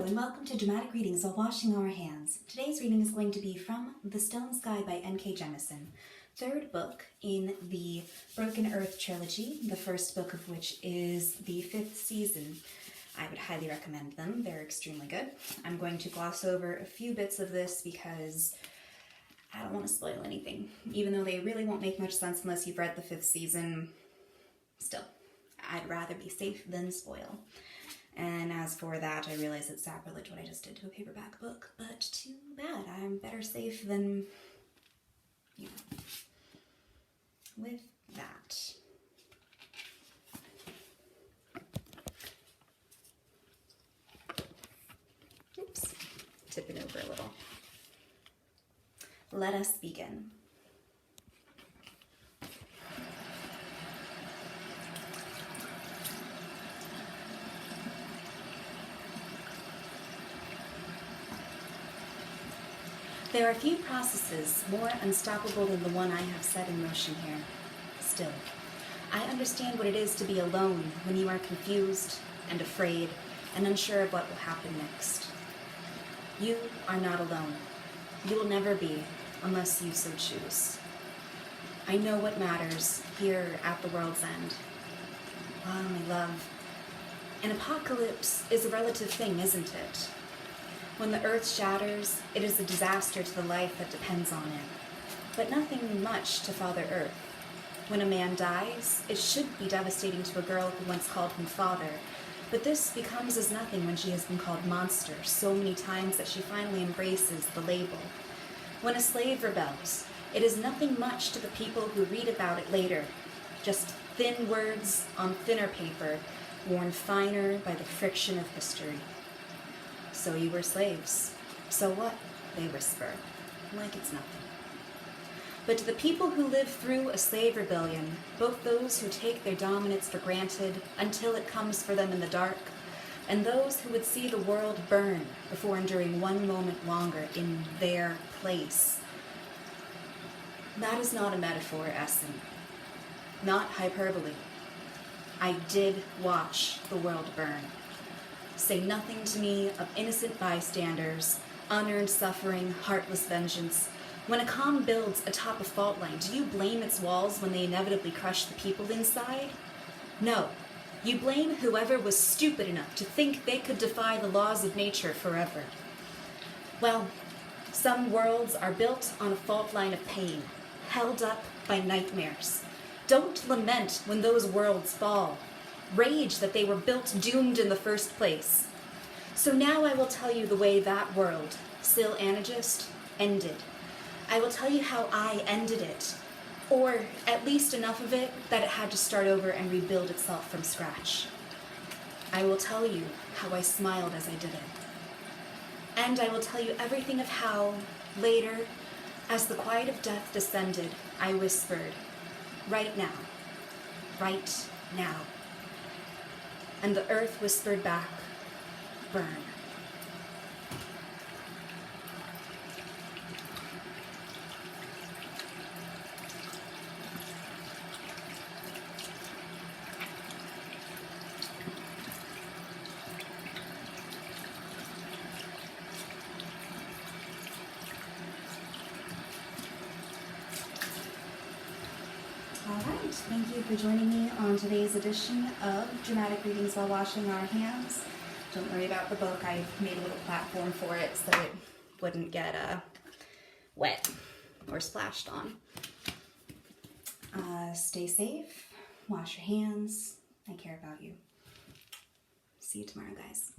Hello and welcome to Dramatic Readings While Washing Our Hands. Today's reading is going to be from The Stone Sky by N.K. Jemisin, third book in the Broken Earth Trilogy, the first book of which is the 5th season. I would highly recommend them. They're extremely good. I'm going to gloss over a few bits of this because I don't want to spoil anything. Even though they really won't make much sense unless you've read the 5th season, still, I'd rather be safe than spoil. And as for that, I realize it's sacrilege what I just did to a paperback book, but too bad. I'm better safe than, you know, with that. Oops, tipping over a little. Let us begin. There are few processes more unstoppable than the one I have set in motion here. Still, I understand what it is to be alone when you are confused and afraid and unsure of what will happen next. You are not alone. You will never be unless you so choose. I know what matters here at the world's end. Ah, my love, an apocalypse is a relative thing, isn't it? When the earth shatters, it is a disaster to the life that depends on it, but nothing much to Father Earth. When a man dies, it should be devastating to a girl who once called him father, but this becomes as nothing when she has been called monster so many times that she finally embraces the label. When a slave rebels, it is nothing much to the people who read about it later, just thin words on thinner paper, worn finer by the friction of history. So you were slaves. So what? They whisper, like it's nothing. But to the people who live through a slave rebellion, both those who take their dominance for granted until it comes for them in the dark, and those who would see the world burn before enduring one moment longer in their place, that is not a metaphor, Essen. Not hyperbole. I did watch the world burn. Say nothing to me of innocent bystanders, unearned suffering, heartless vengeance. When a calm builds atop a fault line, do you blame its walls when they inevitably crush the people inside? No. You blame whoever was stupid enough to think they could defy the laws of nature forever. Well, some worlds are built on a fault line of pain, held up by nightmares. Don't lament when those worlds fall. Rage that they were built doomed in the first place. So now I will tell you the way that world, still Anagist, ended. I will tell you how I ended it, or at least enough of it that it had to start over and rebuild itself from scratch. I will tell you how I smiled as I did it. And I will tell you everything of how, later, as the quiet of death descended, I whispered, right now, right now. And the earth whispered back, burn. Alright, thank you for joining me on today's edition of Dramatic Readings While Washing Our Hands. Don't worry about the book, I made a little platform for it so it wouldn't get wet or splashed on. Stay safe, wash your hands, I care about you. See you tomorrow, guys.